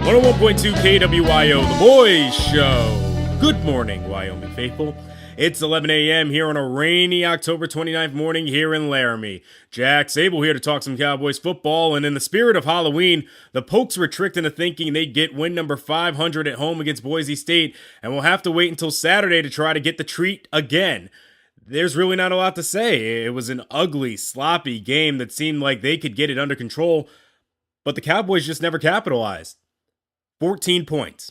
101.2 KWYO, The Boys Show. Good morning, Wyoming faithful. It's 11 a.m. here on a rainy October 29th morning here in Laramie. Jack Sable here to talk some Cowboys football, and in the spirit of Halloween, the Pokes were tricked into thinking they'd get win number 500 at home against Boise State, and we'll have to wait until Saturday to try to get the treat again. There's really not a lot to say. It was an ugly, sloppy game that seemed like they could get it under control, but the Cowboys just never capitalized. 14 points.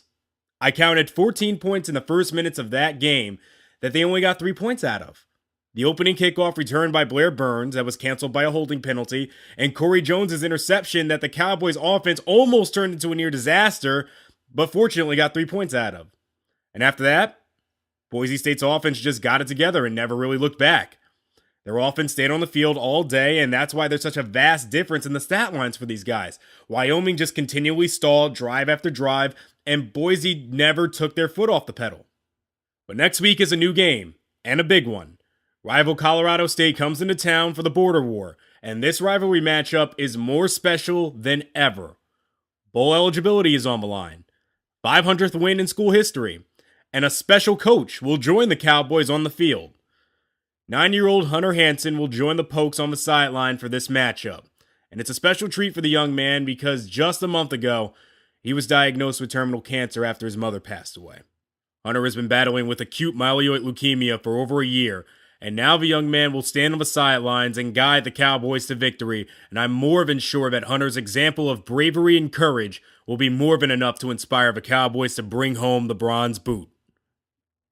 I counted 14 points in the first minutes of that game that they only got 3 points out of. The opening kickoff returned by Blair Burns that was canceled by a holding penalty, and Corey Jones' interception that the Cowboys offense almost turned into a near disaster, but fortunately got 3 points out of. And after that, Boise State's offense just got it together and never really looked back. Their offense stayed on the field all day, and that's why there's such a vast difference in the stat lines for these guys. Wyoming just continually stalled drive after drive, and Boise never took their foot off the pedal. But next week is a new game, and a big one. Rival Colorado State comes into town for the border war, and this rivalry matchup is more special than ever. Bowl eligibility is on the line, 500th win in school history, and a special coach will join the Cowboys on the field. 9-year-old Hunter Hansen will join the Pokes on the sideline for this matchup. And it's a special treat for the young man because just a month ago, he was diagnosed with terminal cancer after his mother passed away. Hunter has been battling with acute myeloid leukemia for over a year, and now the young man will stand on the sidelines and guide the Cowboys to victory, and I'm more than sure that Hunter's example of bravery and courage will be more than enough to inspire the Cowboys to bring home the bronze boot.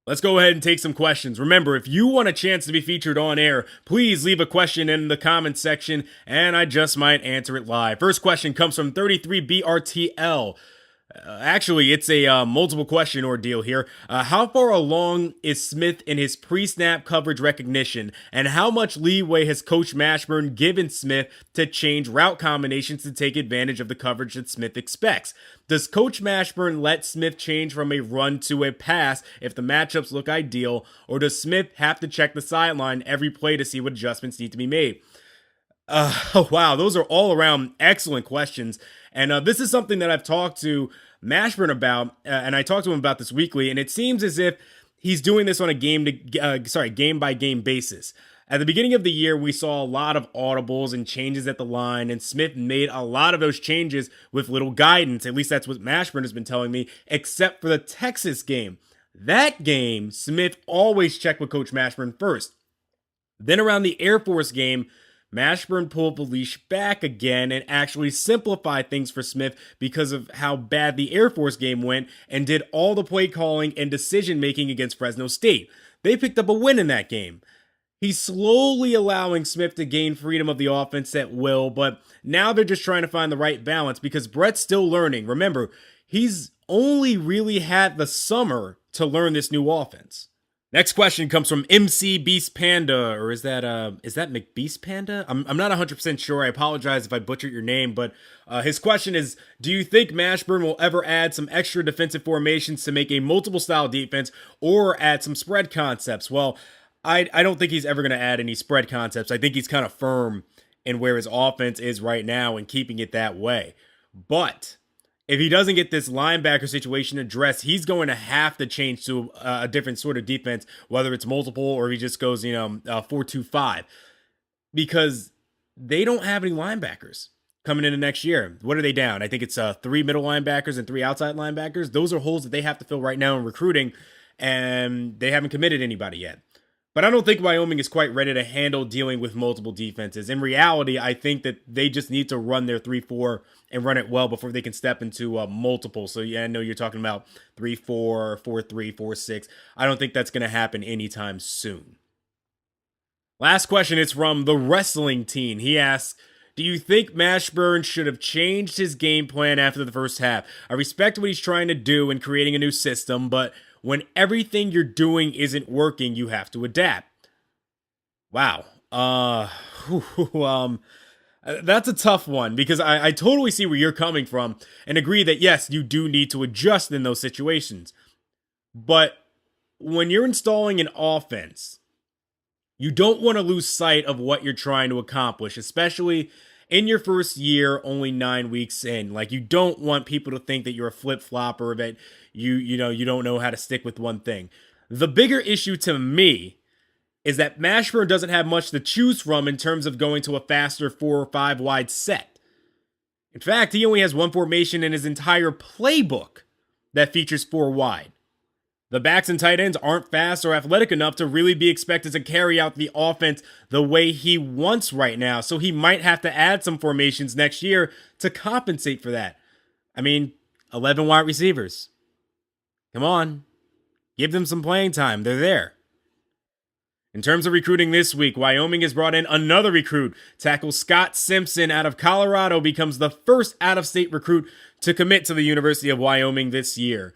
Let's go ahead and take some questions. Remember, if you want a chance to be featured on air, please leave a question in the comments section, and I just might answer it live. First question comes from 33BRTL. Actually, it's a multiple question ordeal here. How far along is Smith in his pre-snap coverage recognition, and how much leeway has Coach Mashburn given Smith to change route combinations to take advantage of the coverage that Smith expects? Does Coach Mashburn let Smith change from a run to a pass if the matchups look ideal, or does Smith have to check the sideline every play to see what adjustments need to be made? Wow, those are all around excellent questions. And this is something that I've talked to Mashburn about, and I talked to him about this weekly, and it seems as if he's doing this on a game-by-game basis. At the beginning of the year, we saw a lot of audibles and changes at the line, and Smith made a lot of those changes with little guidance. At least that's what Mashburn has been telling me, except for the Texas game. That game, Smith always checked with Coach Mashburn first. Then around the Air Force game, Mashburn pulled the leash back again and actually simplified things for Smith because of how bad the Air Force game went and did all the play calling and decision making against Fresno State. They picked up a win in that game. He's slowly allowing Smith to gain freedom of the offense at will, but now they're just trying to find the right balance because Brett's still learning. Remember, he's only really had the summer to learn this new offense. Next question comes from MC Beast Panda, or is that McBeast Panda? I'm not 100% sure. I apologize if I butchered your name, but his question is, do you think Mashburn will ever add some extra defensive formations to make a multiple style defense or add some spread concepts? Well, I don't think he's ever going to add any spread concepts. I think he's kind of firm in where his offense is right now and keeping it that way. But if he doesn't get this linebacker situation addressed, he's going to have to change to a different sort of defense, whether it's multiple or he just goes, 4-2-5, because they don't have any linebackers coming into next year. What are they down? I think it's 3 middle linebackers and 3 outside linebackers. Those are holes that they have to fill right now in recruiting, and they haven't committed anybody yet. But I don't think Wyoming is quite ready to handle dealing with multiple defenses. In reality, I think that they just need to run their 3-4 and run it well before they can step into multiple. So yeah, I know you're talking about 3-4, 4-3, 4-6. I don't think that's going to happen anytime soon. Last question is from the Wrestling Teen. He asks, do you think Mashburn should have changed his game plan after the first half? I respect what he's trying to do in creating a new system, but when everything you're doing isn't working, you have to adapt. Wow. That's a tough one because I totally see where you're coming from and agree that, yes, you do need to adjust in those situations. But when you're installing an offense, you don't want to lose sight of what you're trying to accomplish, especially in your first year, only 9 weeks in. Like, you don't want people to think that you're a flip-flopper, that you don't know how to stick with one thing. The bigger issue to me is that Mashburn doesn't have much to choose from in terms of going to a faster 4 or 5 wide set. In fact, he only has one formation in his entire playbook that features 4 wide. The backs and tight ends aren't fast or athletic enough to really be expected to carry out the offense the way he wants right now, so he might have to add some formations next year to compensate for that. I mean, 11 wide receivers. Come on. Give them some playing time. They're there. In terms of recruiting this week, Wyoming has brought in another recruit. Tackle Scott Simpson out of Colorado becomes the first out-of-state recruit to commit to the University of Wyoming this year.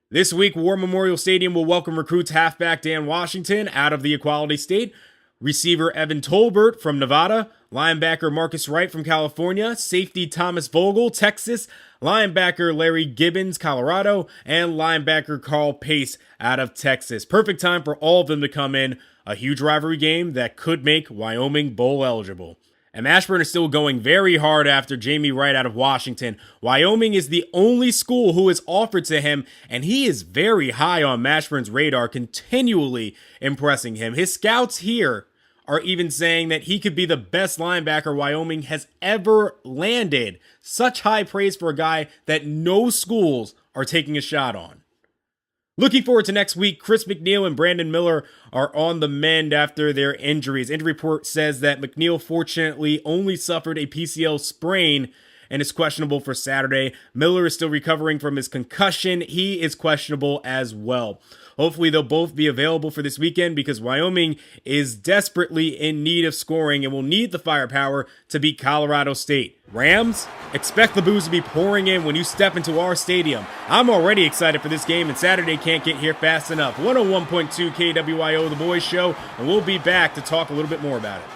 This week, War Memorial Stadium will welcome recruits halfback Dan Washington out of the Equality State, receiver Evan Tolbert from Nevada, linebacker Marcus Wright from California, safety Thomas Vogel, Texas, linebacker Larry Gibbons, Colorado, and linebacker Carl Pace out of Texas. Perfect time for all of them to come in. A huge rivalry game that could make Wyoming bowl eligible. And Mashburn is still going very hard after Jamie Wright out of Washington. Wyoming is the only school who is offered to him, and he is very high on Mashburn's radar, continually impressing him. His scouts here are even saying that he could be the best linebacker Wyoming has ever landed. Such high praise for a guy that no schools are taking a shot on. Looking forward to next week, Chris McNeil and Brandon Miller are on the mend after their injuries. Injury report says that McNeil fortunately only suffered a PCL sprain and is questionable for Saturday. Miller is still recovering from his concussion. He is questionable as well. Hopefully they'll both be available for this weekend because Wyoming is desperately in need of scoring and will need the firepower to beat Colorado State. Rams, expect the booze to be pouring in when you step into our stadium. I'm already excited for this game, and Saturday can't get here fast enough. 101.2 KWYO, The Boys Show, and we'll be back to talk a little bit more about it.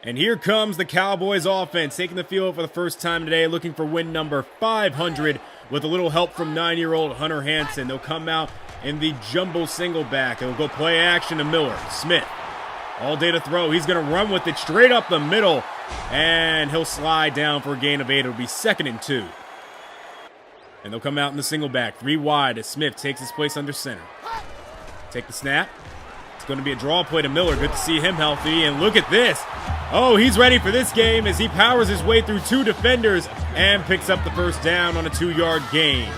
And here comes the Cowboys offense, taking the field for the first time today, looking for win number 500 with a little help from 9-year-old Hunter Hansen. They'll come out in the jumbo single back. They'll go play action to Miller. Smith, all day to throw. He's going to run with it straight up the middle, and he'll slide down for a gain of 8. It'll be 2nd and 2. And they'll come out in the single back, 3 wide as Smith takes his place under center. Take the snap. It's going to be a draw play to Miller. Good to see him healthy, and look at this. Oh, he's ready for this game as he powers his way through 2 defenders and picks up the first down on a 2-yard gain.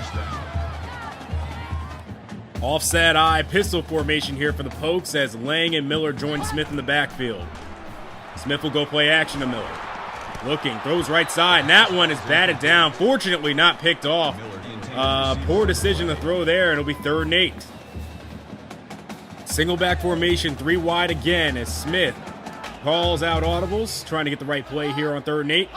Offset eye pistol formation here for the Pokes as Lang and Miller join Smith in the backfield. Smith will go play action to Miller. Looking, throws right side, and that one is batted down. Fortunately not picked off. Poor decision to throw there, and it'll be 3rd and 8. Single back formation, 3 wide again as Smith calls out audibles, trying to get the right play here on 3rd and 8.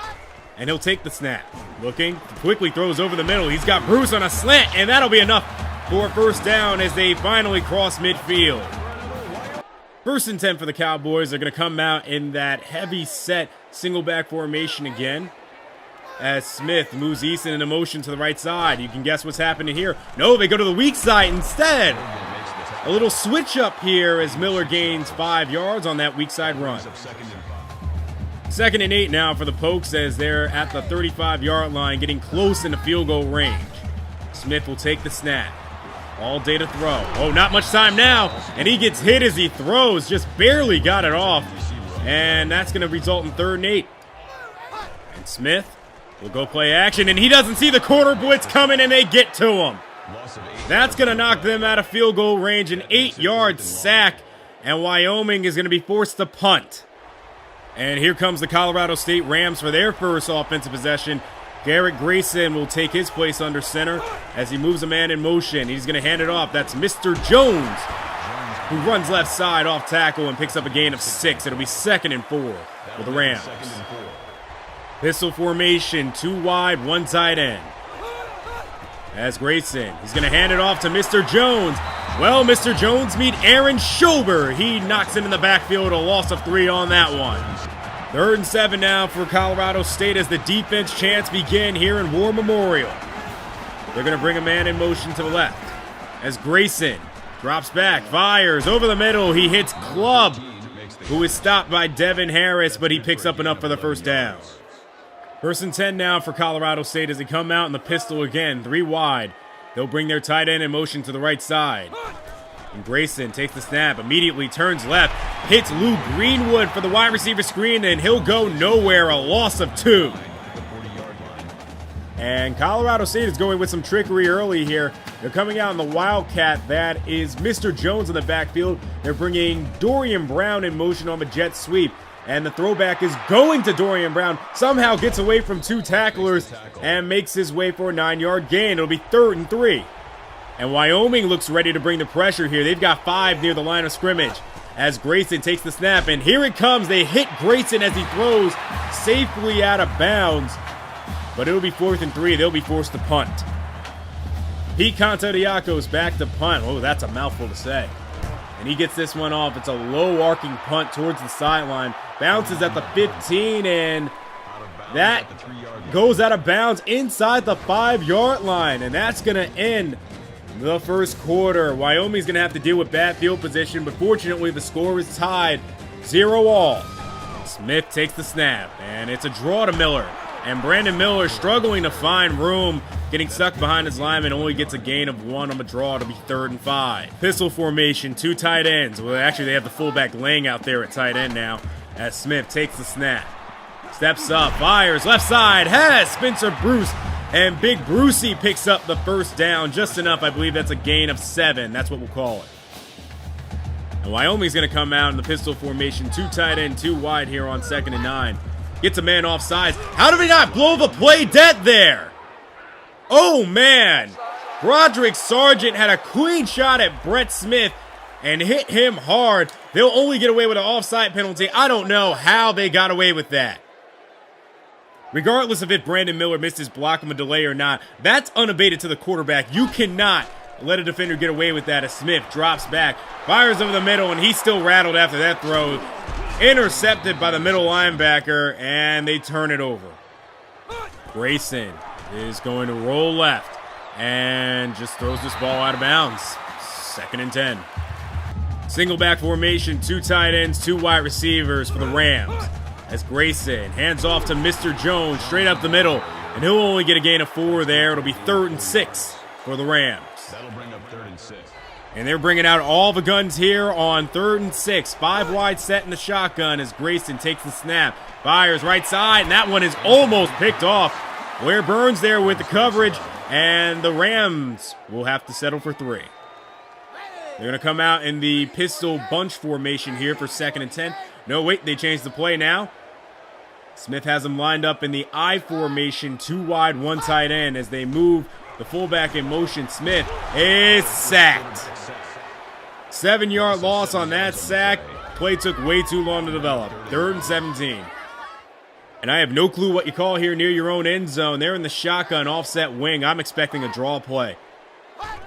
And he'll take the snap. Looking, quickly throws over the middle. He's got Bruce on a slant, and that'll be enough for a first down as they finally cross midfield. 1st and 10 for the Cowboys. They're going to come out in that heavy set single back formation again as Smith moves Easton into motion to the right side. You can guess what's happening here. No, they go to the weak side instead. A little switch up here as Miller gains 5 yards on that weak side run. 2nd and 8 now for the Pokes as they're at the 35-yard line, getting close into field goal range. Smith will take the snap. All day to throw. Oh, not much time now, and he gets hit as he throws. Just barely got it off, and that's going to result in 3rd and 8. And Smith will go play action, and he doesn't see the corner blitz coming, and they get to him. That's going to knock them out of field goal range, an 8-yard sack, and Wyoming is going to be forced to punt. And here comes the Colorado State Rams for their first offensive possession. Garrett Grayson will take his place under center as he moves a man in motion. He's going to hand it off. That's Mr. Jones, who runs left side off tackle and picks up a gain of 6. It'll be 2nd and 4 for the Rams. Pistol formation, 2 wide, 1 tight end. As Grayson, he's going to hand it off to Mr. Jones. Well, Mr. Jones meet Aaron Schober. He knocks him in the backfield, a loss of 3 on that one. 3rd and 7 now for Colorado State as the defense chants begin here in War Memorial. They're going to bring a man in motion to the left as Grayson drops back, fires over the middle. He hits Clubb who is stopped by Devin Harris, but he picks up enough for the first down. 1st and 10 now for Colorado State as they come out in the pistol again, 3 wide. They'll bring their tight end in motion to the right side. And Grayson takes the snap, immediately turns left, hits Lou Greenwood for the wide receiver screen, and he'll go nowhere, a loss of 2. And Colorado State is going with some trickery early here. They're coming out in the Wildcat. That is Mr. Jones in the backfield. They're bringing Dorian Brown in motion on the jet sweep. And the throwback is going to Dorian Brown. Somehow gets away from 2 tacklers and makes his way for a 9-yard gain. It'll be 3rd and 3. And Wyoming looks ready to bring the pressure here. They've got 5 near the line of scrimmage as Grayson takes the snap. And here it comes. They hit Grayson as he throws safely out of bounds. But it'll be 4th and 3. They'll be forced to punt. Pete Contodiaco's back to punt. Oh, that's a mouthful to say. And he gets this one off. It's a low arcing punt towards the sideline. Bounces at the 15, and that goes out of bounds inside the 5-yard line. And that's going to end the first quarter. Wyoming's going to have to deal with bad field position, but fortunately the score is tied 0-all. Smith takes the snap, and it's a draw to Miller. And Brandon Miller struggling to find room, getting stuck behind his lineman, only gets a gain of 1 on the draw. It'll be 3rd and 5. Pistol formation, 2 tight ends. Well, actually, they have the fullback laying out there at tight end now as Smith takes the snap. Steps up, fires, left side, has Spencer Bruce. And Big Brucey picks up the first down, just enough. I believe that's a gain of 7. That's what we'll call it. And Wyoming's going to come out in the pistol formation, 2 tight end, 2 wide here on 2nd and 9. Gets a man offsides. How did he not blow the play dead there? Oh, man. Broderick Sargent had a clean shot at Brett Smith and hit him hard. They'll only get away with an offside penalty. I don't know how they got away with that. Regardless of if Brandon Miller missed his block of a delay or not, that's unabated to the quarterback. You cannot let a defender get away with that as Smith drops back, fires over the middle, and he's still rattled after that throw. Intercepted by the middle linebacker, and they turn it over. Grayson is going to roll left and just throws this ball out of bounds. 2nd and 10. Single back formation, 2 tight ends, 2 wide receivers for the Rams. As Grayson hands off to Mr. Jones straight up the middle, and he'll only get a gain of 4 there. It'll be 3rd and 6 for the Rams. That'll bring up 3rd and 6. And they're bringing out all the guns here on 3rd and 6. 5 wide set in the shotgun as Grayson takes the snap. Fires right side, and that one is almost picked off. Blair Burns there with the coverage, and the Rams will have to settle for 3. They're going to come out in the pistol bunch formation here for 2nd and 10. No, wait, they changed the play now. Smith has them lined up in the I formation, 2 wide, 1 tight end as they move the fullback in motion. Smith is sacked. 7-yard loss on that sack. Play took way too long to develop. 3rd and 17. And I have no clue what you call here near your own end zone. They're in the shotgun offset wing. I'm expecting a draw play.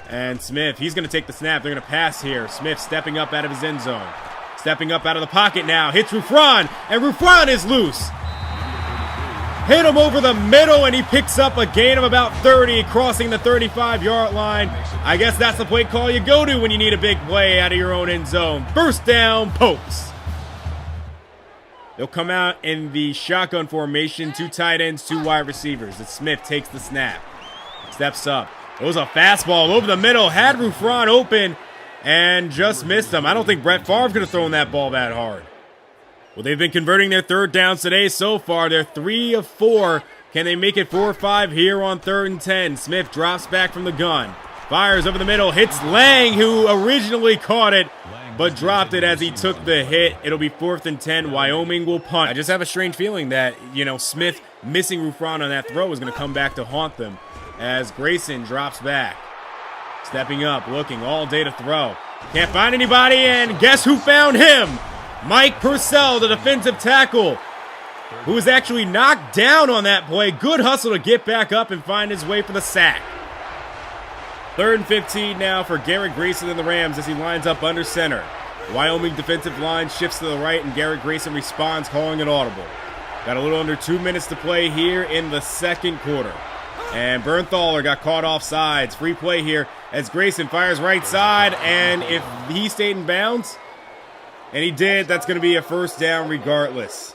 And Smith, he's going to take the snap. They're going to pass here. Smith stepping up out of his end zone. Stepping up out of the pocket now. Hits Ruffron, and Ruffron is loose. Hit him over the middle, and he picks up a gain of about 30, crossing the 35-yard line. I guess that's the play call you go to when you need a big play out of your own end zone. First down, Pokes. They'll come out in the shotgun formation, 2 tight ends, 2 wide receivers. As Smith takes the snap. Steps up. Throws a fastball over the middle. Had Ruffron open and just missed him. I don't think Brett Favre could have thrown that ball that hard. Well, they've been converting their 3rd downs today so far. They're 3 of 4. Can they make it 4 or 5 here on 3rd and 10? Smith drops back from the gun. Fires over the middle. Hits Lang, who originally caught it, but dropped it as he took the hit. It'll be 4th and 10. Wyoming will punt. I just have a strange feeling that, Smith missing Ruffron on that throw is going to come back to haunt them as Grayson drops back. Stepping up, looking all day to throw. Can't find anybody, and guess who found him? Mike Purcell, the defensive tackle, who was actually knocked down on that play. Good hustle to get back up and find his way for the sack. 3rd and 15 now for Garrett Grayson and the Rams as he lines up under center. Wyoming defensive line shifts to the right, and Garrett Grayson responds, calling it audible. Got a little under 2 minutes to play here in the 2nd quarter. And Bernthaler got caught off sides. Free play here as Grayson fires right side, and if he stayed in bounds, And he did. That's going to be a first down regardless.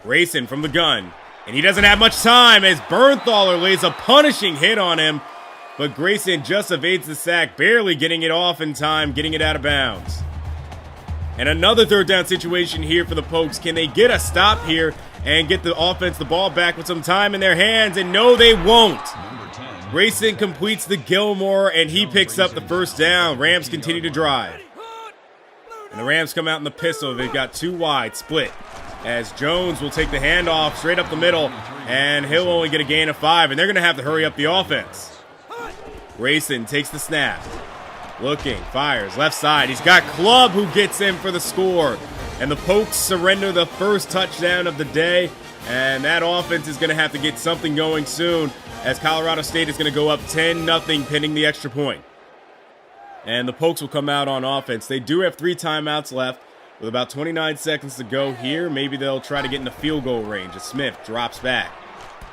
Grayson from the gun. And he doesn't have much time as Bernthaler lays a punishing hit on him. But Grayson just evades the sack, barely getting it off in time, getting it out of bounds. And another third down situation here for the Pokes. Can they get a stop here and get the offense the ball back with some time in their hands? And no, they won't. Grayson completes the Gilmore, and he picks up the first down. Rams continue to drive. And the Rams come out in the pistol. They've got two wide, split. As Jones will take the handoff straight up the middle, and he'll only get a gain of 5, and they're going to have to hurry up the offense. Grayson takes the snap. Looking, fires, left side. He's got Clubb who gets in for the score. And the Pokes surrender the first touchdown of the day. And that offense is going to have to get something going soon, as Colorado State is going to go up 10-0 pending the extra point. And the Pokes will come out on offense. They do have 3 timeouts left with about 29 seconds to go here. Maybe they'll try to get in the field goal range as Smith drops back.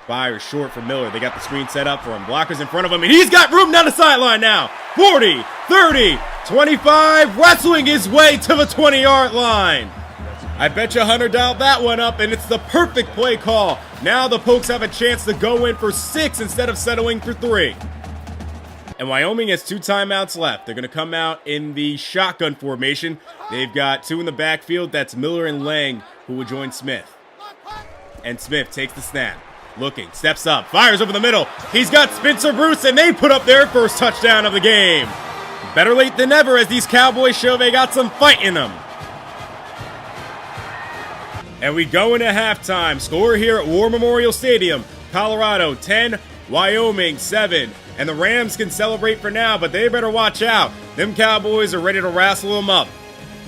Fires short for Miller. They got the screen set up for him. Blockers in front of him, and he's got room down the sideline now. 40, 30, 25, wrestling his way to the 20-yard line. I bet you $100 that one up, and it's the perfect play call. Now the Pokes have a chance to go in for 6 instead of settling for 3. And Wyoming has 2 timeouts left. They're going to come out in the shotgun formation. They've got 2 in the backfield. That's Miller and Lang, who will join Smith. And Smith takes the snap. Looking, steps up, fires over the middle. He's got Spencer Bruce, and they put up their first touchdown of the game. Better late than never, as these Cowboys show they got some fight in them. And we go into halftime. Score here at War Memorial Stadium. Colorado 10, Wyoming 7. And the Rams can celebrate for now, but they better watch out. Them Cowboys are ready to wrestle them up.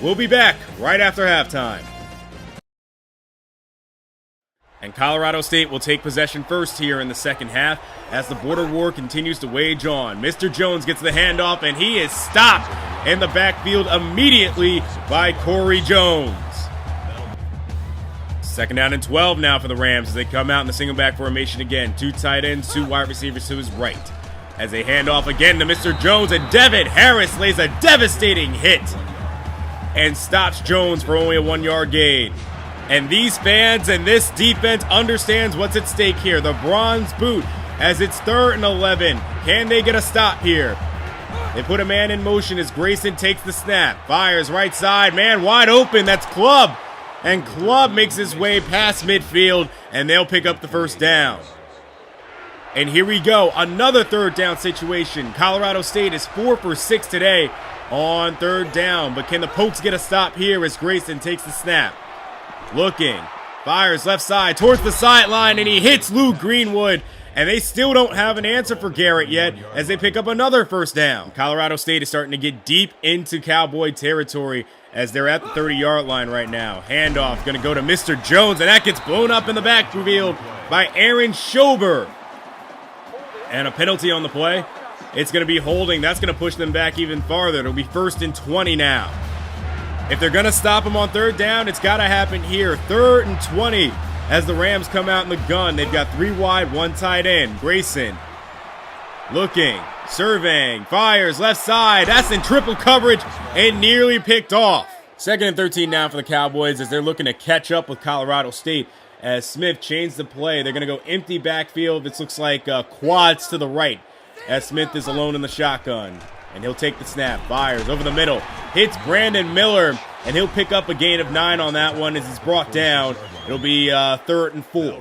We'll be back right after halftime. And Colorado State will take possession first here in the second half as the border war continues to wage on. Mr. Jones gets the handoff, and he is stopped in the backfield immediately by Corey Jones. Second down and 12 now for the Rams as they come out in the single back formation again. 2 tight ends, 2 wide receivers to his right. As they hand off again to Mr. Jones, and Devin Harris lays a devastating hit and stops Jones for only a 1-yard gain. And these fans and this defense understands what's at stake here. The bronze boot as it's 3rd and 11. Can they get a stop here? They put a man in motion as Grayson takes the snap. Fires right side. Man wide open. That's Clubb. And Clubb makes his way past midfield, and they'll pick up the first down. And here we go. Another 3rd down situation. Colorado State is 4 for 6 today on 3rd down. But can the Pokes get a stop here as Grayson takes the snap? Looking, fires left side towards the sideline, and he hits Lou Greenwood. And they still don't have an answer for Garrett yet as they pick up another first down. Colorado State is starting to get deep into Cowboy territory as they're at the 30-yard line right now. Handoff going to go to Mr. Jones, and that gets blown up in the backfield by Aaron Schober. And a penalty on the play. It's going to be holding. That's going to push them back even farther. It'll be 1st and 20 now. If they're going to stop him on 3rd down, it's got to happen here. 3rd and 20 as the Rams come out in the gun. They've got 3 wide, 1 tight end. Grayson looking, surveying, fires left side. That's in triple coverage and nearly picked off. 2nd and 13 now for the Cowboys as they're looking to catch up with Colorado State as Smith changed the play. They're going to go empty backfield. This looks like quads to the right as Smith is alone in the shotgun. And he'll take the snap, fires over the middle, hits Brandon Miller, and he'll pick up a gain of 9 on that one as he's brought down. It'll be 3rd and 4.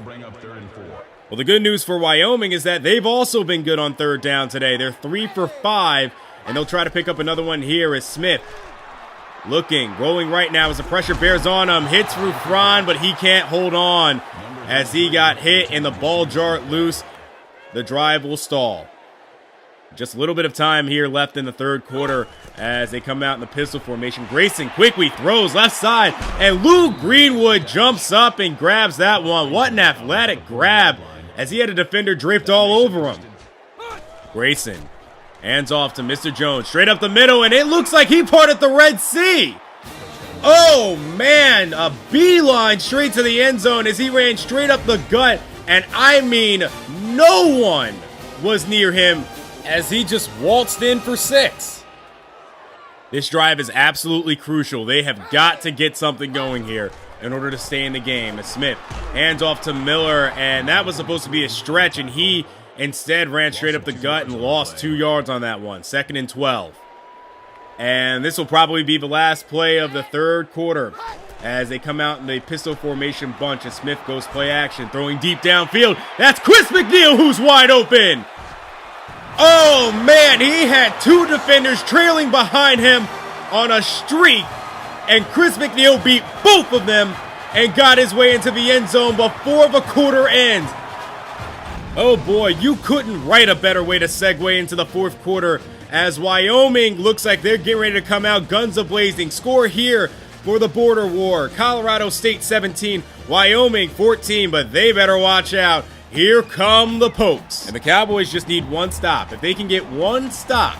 Well, the good news for Wyoming is that they've also been good on 3rd down today. They're 3 for 5, and they'll try to pick up another one here as Smith looking, rolling right now as the pressure bears on him, hits Rufran, but he can't hold on as he got hit and the ball jarred loose. The drive will stall. Just a little bit of time here left in the 3rd quarter as they come out in the pistol formation. Grayson quickly throws left side, and Lou Greenwood jumps up and grabs that one. What an athletic grab as he had a defender draped all over him. Grayson hands off to Mr. Jones, straight up the middle, and it looks like he parted the Red Sea. Oh, man, a beeline straight to the end zone as he ran straight up the gut, and I mean, no one was near him as he just waltzed in for 6. This drive is absolutely crucial. They have got to get something going here in order to stay in the game. As Smith hands off to Miller, and that was supposed to be a stretch, and he instead ran straight up the gut and lost 2 yards on that one. 2nd and 12. And this will probably be the last play of the third quarter as they come out in the pistol formation bunch, and Smith goes play action, throwing deep downfield. That's Chris McNeil who's wide open. Oh, man, he had 2 defenders trailing behind him on a streak, and Chris McNeil beat both of them and got his way into the end zone before the quarter ends. Oh, boy, you couldn't write a better way to segue into the fourth quarter as Wyoming looks like they're getting ready to come out guns a-blazing. Score here for the border war. Colorado State 17, Wyoming 14, but they better watch out. Here come the Pokes. And the Cowboys just need one stop. If they can get one stop,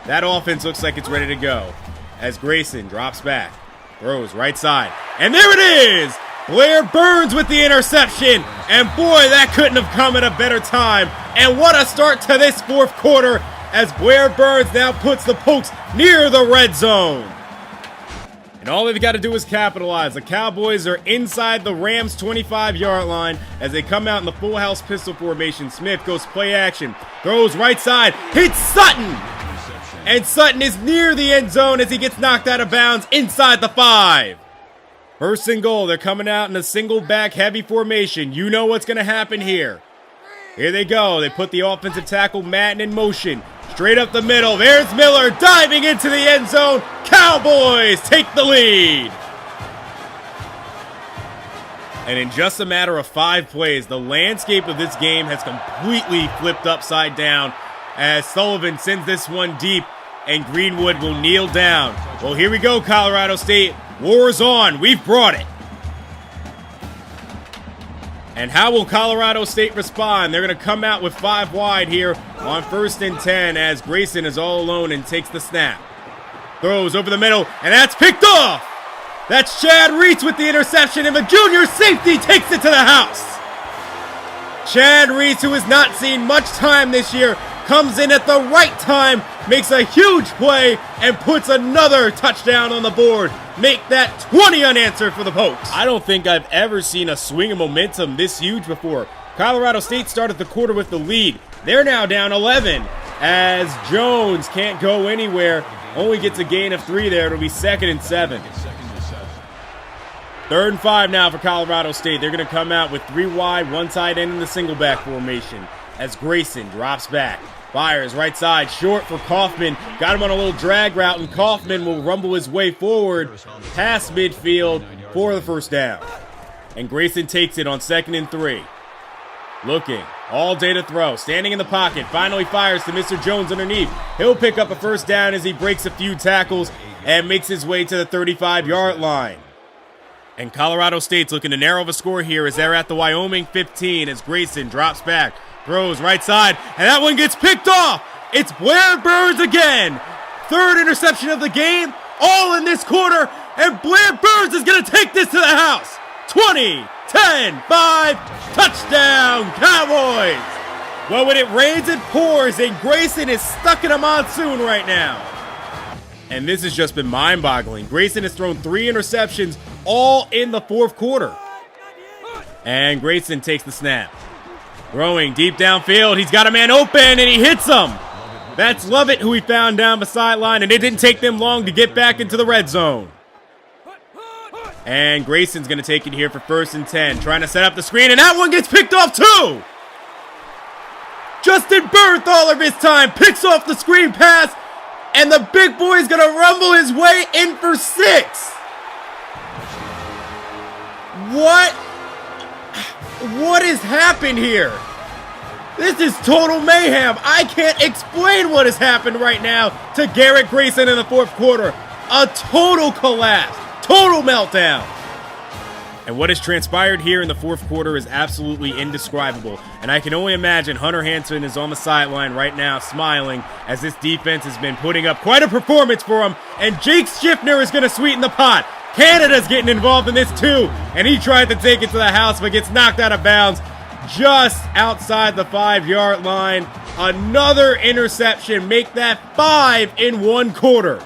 that offense looks like it's ready to go. As Grayson drops back, throws right side. And there it is! Blair Burns with the interception. And boy, that couldn't have come at a better time. And what a start to this fourth quarter as Blair Burns now puts the Pokes near the red zone. And all they've got to do is capitalize. The Cowboys are inside the Rams' 25-yard line as they come out in the full house pistol formation. Smith goes play action, throws right side, hits Sutton! And Sutton is near the end zone as he gets knocked out of bounds inside the 5. First and goal, they're coming out in a single back heavy formation. You know what's going to happen here. Here they go. They put the offensive tackle Madden in motion. Straight up the middle. There's Miller diving into the end zone. Cowboys take the lead. And in just a matter of 5 plays, the landscape of this game has completely flipped upside down as Sullivan sends this one deep and Greenwood will kneel down. Well, here we go, Colorado State. War's on. We've brought it. And how will Colorado State respond? They're going to come out with 5 wide here on 1st and 10 as Grayson is all alone and takes the snap. Throws over the middle, and that's picked off! That's Chad Reitz with the interception, and the junior safety takes it to the house. Chad Reitz, who has not seen much time this year, comes in at the right time, makes a huge play, and puts another touchdown on the board. Make that 20 unanswered for the Pokes. I don't think I've ever seen a swing of momentum this huge before. Colorado State started the quarter with the lead. They're now down 11 as Jones can't go anywhere. Only gets a gain of 3 there. It'll be 2nd and 7. 3rd and 5 now for Colorado State. They're going to come out with 3 wide, 1 tight end in the single back formation as Grayson drops back. Fires right side, short for Kaufman. Got him on a little drag route, and Kaufman will rumble his way forward past midfield for the first down. And Grayson takes it on 2nd and 3. Looking, all day to throw, standing in the pocket, finally fires to Mr. Jones underneath. He'll pick up a first down as he breaks a few tackles and makes his way to the 35-yard line. And Colorado State's looking to narrow the score here as they're at the Wyoming 15 as Grayson drops back. Throws right side, and that one gets picked off. It's Blair Burns again. 3rd interception of the game, all in this quarter, and Blair Burns is going to take this to the house. 20, 10, 5, touchdown, Cowboys. Well, when it rains, it pours, and Grayson is stuck in a monsoon right now. And this has just been mind-boggling. Grayson has thrown 3 interceptions, all in the fourth quarter. And Grayson takes the snap. Throwing deep downfield, he's got a man open, and he hits him. That's Lovett, who he found down the sideline, and it didn't take them long to get back into the red zone. And Grayson's going to take it here for 1st and 10, trying to set up the screen, and that one gets picked off too! Justin Berthaler this time picks off the screen pass, and the big boy's going to rumble his way in for 6. What has happened here? This is total mayhem. I can't explain what has happened right now to Garrett Grayson in the fourth quarter. A total collapse. Total meltdown. And what has transpired here in the fourth quarter is absolutely indescribable. And I can only imagine Hunter Hanson is on the sideline right now smiling as this defense has been putting up quite a performance for him. And Jake Schiffner is going to sweeten the pot. Canada's getting involved in this too, and he tried to take it to the house but gets knocked out of bounds just outside the 5-yard line. Another interception, make that 5 in 1 quarter.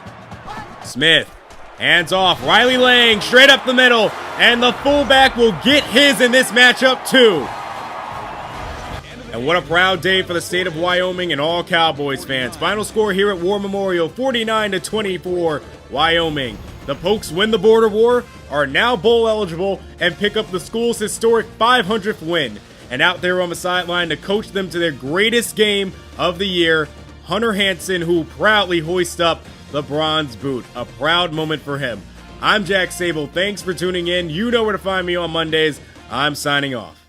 Smith, hands off, Riley Lang, straight up the middle, and the fullback will get his in this matchup too. And what a proud day for the state of Wyoming and all Cowboys fans. Final score here at War Memorial, 49-24, Wyoming. The Pokes win the border war, are now bowl eligible, and pick up the school's historic 500th win. And out there on the sideline to coach them to their greatest game of the year, Hunter Hansen, who proudly hoists up the bronze boot. A proud moment for him. I'm Jack Sable. Thanks for tuning in. You know where to find me on Mondays. I'm signing off.